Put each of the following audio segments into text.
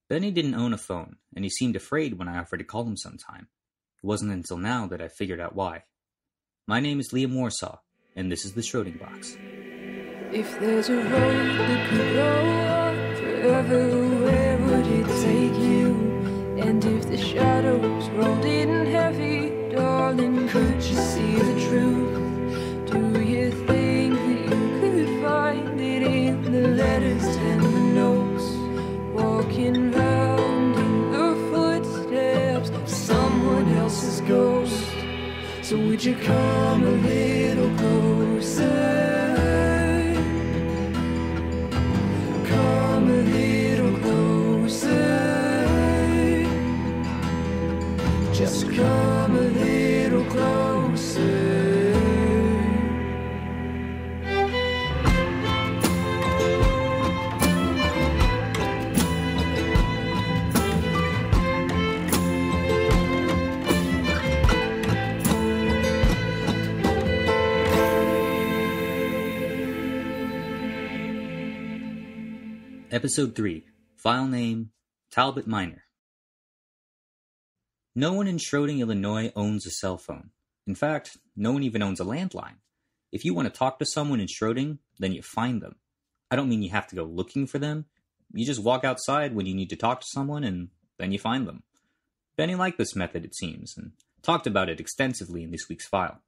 Benny didn't own a phone, and he seemed afraid when I offered to call him sometime. It wasn't until now that I figured out why. My name is Liam Warsaw, and this is the Schroding Box. If there's a road that could go on forever, where would it take you? And if the shadows rolled in heavy, darling, could you see the truth? Do you think that you could find it in the letters and the notes? Walking round in the footsteps of someone else's ghost. So would you come a little closer? Come a little closer. Just come a little closer. Episode 3. File name, Talbot Myner. No one in Schroding, Illinois owns a cell phone. In fact, no one even owns a landline. If you want to talk to someone in Schroding, then you find them. I don't mean you have to go looking for them. You just walk outside when you need to talk to someone, and then you find them. Benny liked this method, it seems, and talked about it extensively in this week's file.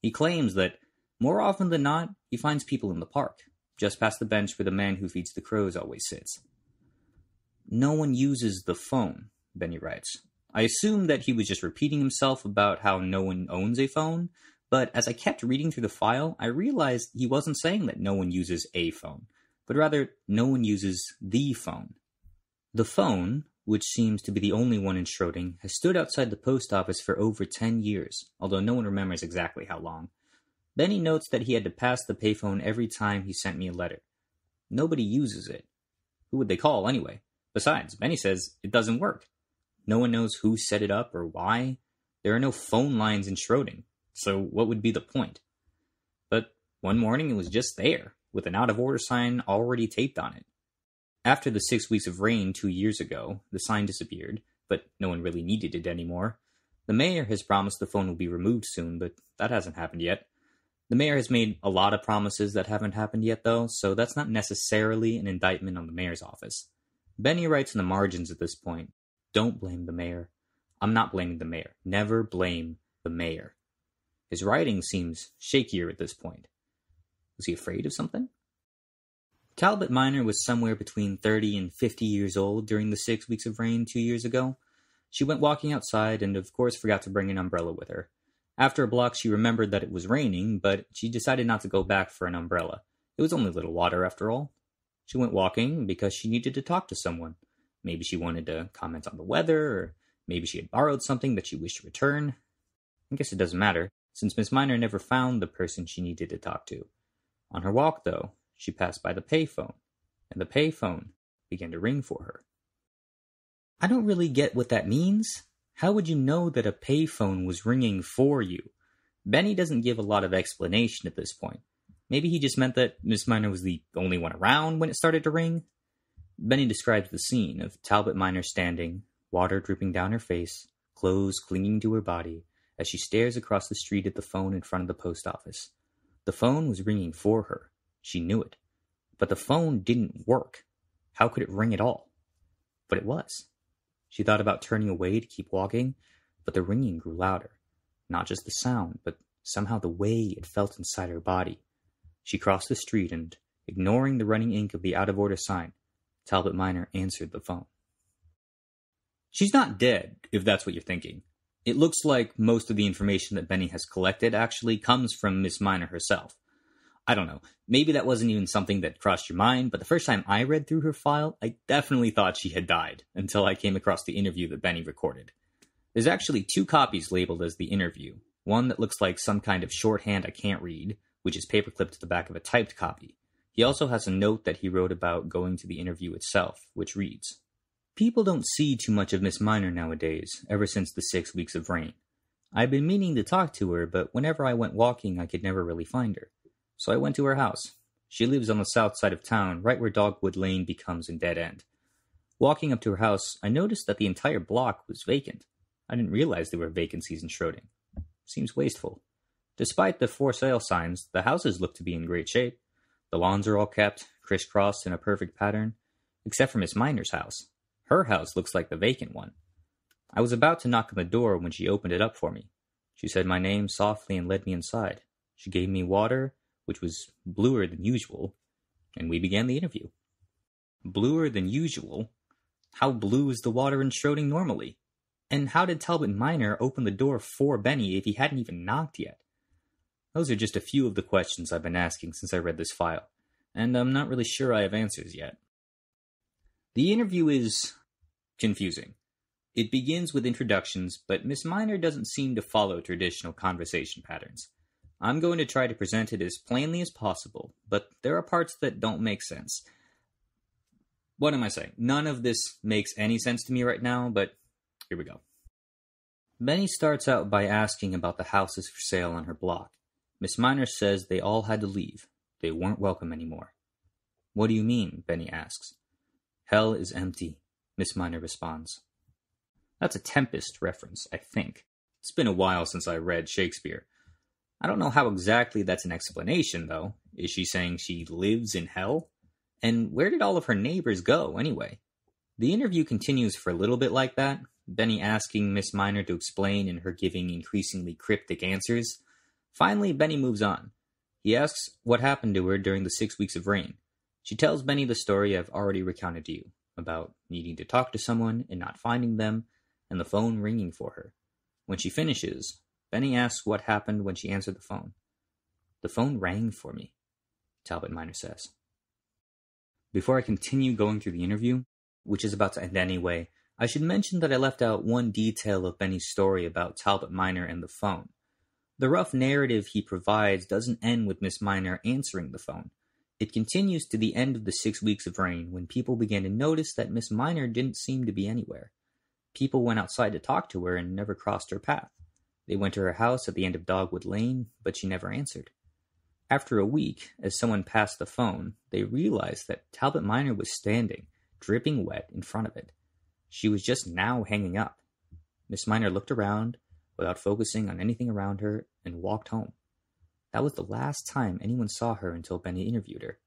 He claims that, more often than not, he finds people in the park, just past the bench where the man who feeds the crows always sits. No one uses the phone, Benny writes. I assumed that he was just repeating himself about how no one owns a phone, but as I kept reading through the file, I realized he wasn't saying that no one uses a phone, but rather no one uses the phone. The phone, which seems to be the only one in Schroding, has stood outside the post office for over 10 years, although no one remembers exactly how long. Benny notes that he had to pass the payphone every time he sent me a letter. Nobody uses it. Who would they call, anyway? Besides, Benny says it doesn't work. No one knows who set it up or why. There are no phone lines in Schroding, so what would be the point? But one morning it was just there, with an out-of-order sign already taped on it. After the 6 weeks of rain 2 years ago, the sign disappeared, but no one really needed it anymore. The mayor has promised the phone will be removed soon, but that hasn't happened yet. The mayor has made a lot of promises that haven't happened yet, though, so that's not necessarily an indictment on the mayor's office. Benny writes in the margins at this point, "Don't blame the mayor. I'm not blaming the mayor. Never blame the mayor." His writing seems shakier at this point. Was he afraid of something? Talbot Myner was somewhere between 30 and 50 years old during the 6 weeks of rain 2 years ago. She went walking outside and, of course, forgot to bring an umbrella with her. After a block, she remembered that it was raining, but she decided not to go back for an umbrella. It was only a little water, after all. She went walking because she needed to talk to someone. Maybe she wanted to comment on the weather, or maybe she had borrowed something that she wished to return. I guess it doesn't matter, since Miss Myner never found the person she needed to talk to. On her walk, though, she passed by the payphone, and the payphone began to ring for her. I don't really get what that means. How would you know that a payphone was ringing for you? Benny doesn't give a lot of explanation at this point. Maybe he just meant that Miss Myner was the only one around when it started to ring. Benny describes the scene of Talbot Myner standing, water dripping down her face, clothes clinging to her body, as she stares across the street at the phone in front of the post office. The phone was ringing for her. She knew it. But the phone didn't work. How could it ring at all? But it was. She thought about turning away to keep walking, but the ringing grew louder. Not just the sound, but somehow the way it felt inside her body. She crossed the street and, ignoring the running ink of the out-of-order sign, Talbot Myner answered the phone. She's not dead, if that's what you're thinking. It looks like most of the information that Benny has collected actually comes from Miss Myner herself. I don't know, maybe that wasn't even something that crossed your mind, but the first time I read through her file, I definitely thought she had died, until I came across the interview that Benny recorded. There's actually 2 copies labeled as the interview, one that looks like some kind of shorthand I can't read, which is paperclipped to the back of a typed copy. He also has a note that he wrote about going to the interview itself, which reads, "People don't see too much of Miss Myner nowadays, ever since the 6 weeks of rain. I've been meaning to talk to her, but whenever I went walking I could never really find her. So I went to her house. She lives on the south side of town, right where Dogwood Lane becomes a dead end. Walking up to her house, I noticed that the entire block was vacant. I didn't realize there were vacancies in Schroding. Seems wasteful. Despite the for sale signs, the houses look to be in great shape. The lawns are all kept, crisscrossed in a perfect pattern, except for Miss Miner's house. Her house looks like the vacant one. I was about to knock on the door when she opened it up for me. She said my name softly and led me inside. She gave me water, which was bluer than usual, and we began the interview. Bluer than usual? How blue is the water in Schroding normally? And how did Talbot Myner open the door for Benny if he hadn't even knocked yet? Those are just a few of the questions I've been asking since I read this file, and I'm not really sure I have answers yet. The interview is confusing. It begins with introductions, but Miss Myner doesn't seem to follow traditional conversation patterns. I'm going to try to present it as plainly as possible, but there are parts that don't make sense. What am I saying? None of this makes any sense to me right now, but here we go. Benny starts out by asking about the houses for sale on her block. Miss Myner says they all had to leave. They weren't welcome anymore. What do you mean? Benny asks. Hell is empty, Miss Myner responds. That's a Tempest reference, I think. It's been a while since I read Shakespeare. I don't know how exactly that's an explanation, though. Is she saying she lives in hell? And where did all of her neighbors go, anyway? The interview continues for a little bit like that, Benny asking Miss Myner to explain and her giving increasingly cryptic answers. Finally, Benny moves on. He asks what happened to her during the 6 weeks of rain. She tells Benny the story I've already recounted to you, about needing to talk to someone and not finding them, and the phone ringing for her. When she finishes, Benny asks what happened when she answered the phone. The phone rang for me, Talbot Myner says. Before I continue going through the interview, which is about to end anyway, I should mention that I left out one detail of Benny's story about Talbot Myner and the phone. The rough narrative he provides doesn't end with Miss Myner answering the phone. It continues to the end of the 6 weeks of rain when people began to notice that Miss Myner didn't seem to be anywhere. People went outside to talk to her and never crossed her path. They went to her house at the end of Dogwood Lane, but she never answered. After a week, as someone passed the phone, they realized that Talbot Myner was standing, dripping wet, in front of it. She was just now hanging up. Miss Myner looked around, without focusing on anything around her, and walked home. That was the last time anyone saw her until Benny interviewed her.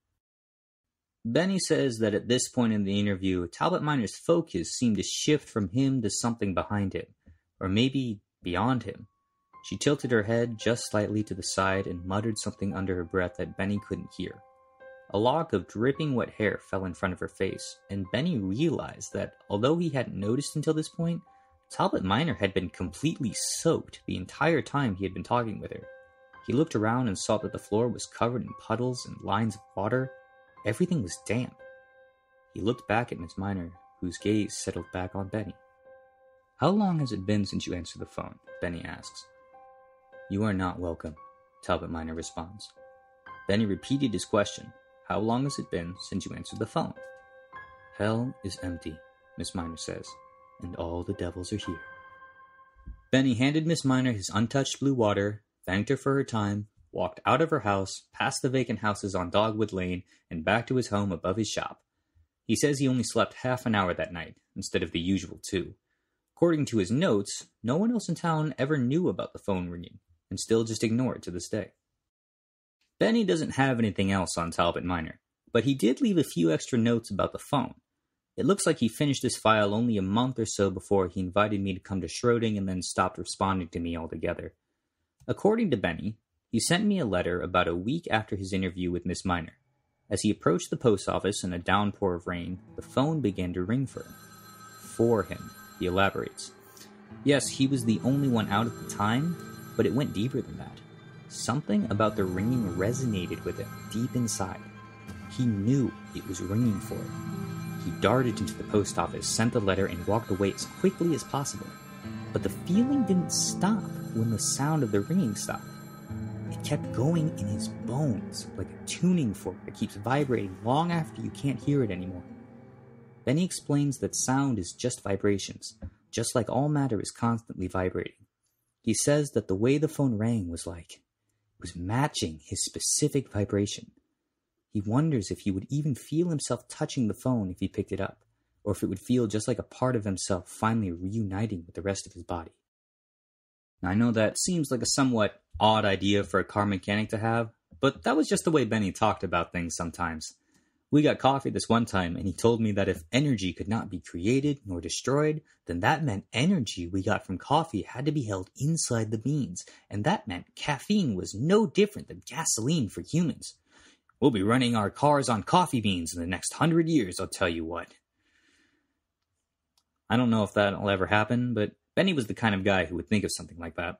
Benny says that at this point in the interview, Talbot Myner's focus seemed to shift from him to something behind him, or maybe beyond him. She tilted her head just slightly to the side and muttered something under her breath that Benny couldn't hear. A lock of dripping wet hair fell in front of her face, and Benny realized that, although he hadn't noticed until this point, Talbot Myner had been completely soaked the entire time he had been talking with her. He looked around and saw that the floor was covered in puddles and lines of water. Everything was damp. He looked back at Miss Myner, whose gaze settled back on Benny. How long has it been since you answered the phone? Benny asks. You are not welcome, Talbot Myner responds. Benny repeated his question. How long has it been since you answered the phone? Hell is empty, Miss Myner says, and all the devils are here. Benny handed Miss Myner his untouched blue water, thanked her for her time, walked out of her house, past the vacant houses on Dogwood Lane, and back to his home above his shop. He says he only slept half an hour that night, instead of the usual 2. According to his notes, no one else in town ever knew about the phone ringing, and still just ignore it to this day. Benny doesn't have anything else on Talbot Myner, but he did leave a few extra notes about the phone. It looks like he finished this file only a month or so before he invited me to come to Schroding and then stopped responding to me altogether. According to Benny, he sent me a letter about a week after his interview with Miss Myner. As he approached the post office in a downpour of rain, the phone began to ring for him. For him, he elaborates. Yes, he was the only one out at the time, but it went deeper than that. Something about the ringing resonated with him deep inside. He knew it was ringing for him. He darted into the post office, sent the letter, and walked away as quickly as possible. But the feeling didn't stop when the sound of the ringing stopped. It kept going in his bones, like a tuning fork that keeps vibrating long after you can't hear it anymore. Then he explains that sound is just vibrations, just like all matter is constantly vibrating. He says that the way the phone rang was matching his specific vibration. He wonders if he would even feel himself touching the phone if he picked it up, or if it would feel just like a part of himself finally reuniting with the rest of his body. Now, I know that seems like a somewhat odd idea for a car mechanic to have, but that was just the way Benny talked about things sometimes. We got coffee this one time, and he told me that if energy could not be created nor destroyed, then that meant energy we got from coffee had to be held inside the beans, and that meant caffeine was no different than gasoline for humans. We'll be running our cars on coffee beans in the next 100 years, I'll tell you what. I don't know if that'll ever happen, but Benny was the kind of guy who would think of something like that.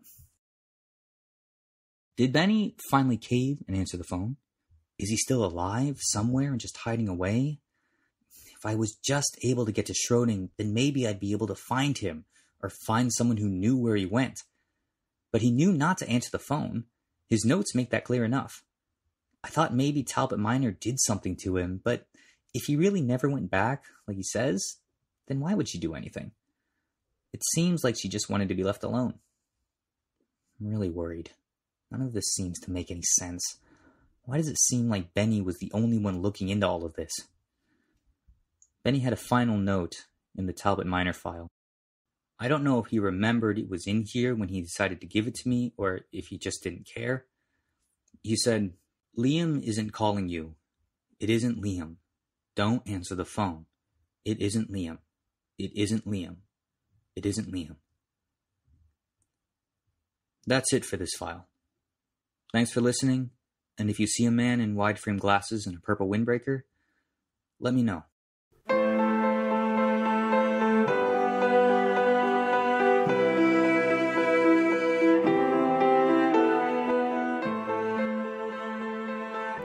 Did Benny finally cave and answer the phone? Is he still alive somewhere and just hiding away? If I was just able to get to Schroding, then maybe I'd be able to find him or find someone who knew where he went. But he knew not to answer the phone. His notes make that clear enough. I thought maybe Talbot Myner did something to him, but if he really never went back, like he says, then why would she do anything? It seems like she just wanted to be left alone. I'm really worried. None of this seems to make any sense. Why does it seem like Benny was the only one looking into all of this? Benny had a final note in the Talbot Myner file. I don't know if he remembered it was in here when he decided to give it to me, or if he just didn't care. He said, "Liam isn't calling you. It isn't Liam. Don't answer the phone. It isn't Liam. It isn't Liam. It isn't Liam." That's it for this file. Thanks for listening, and if you see a man in wide-frame glasses and a purple windbreaker, let me know.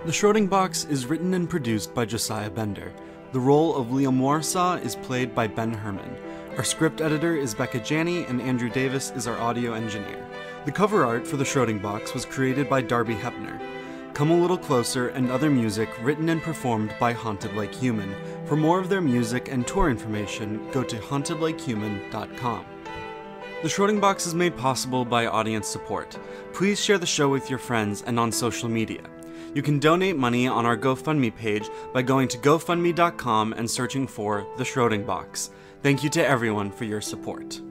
The Schroding Box is written and produced by Josiah Bender. The role of Liam Warsaw is played by Ben Herman. Our script editor is Becca Janney, and Andrew Davis is our audio engineer. The cover art for The Schroding Box was created by Darby Hepner. Come a Little Closer and other music written and performed by Haunted Like Human. For more of their music and tour information, go to hauntedlikehuman.com. The Schroding Box is made possible by audience support. Please share the show with your friends and on social media. You can donate money on our GoFundMe page by going to gofundme.com and searching for The Schroding Box. Thank you to everyone for your support.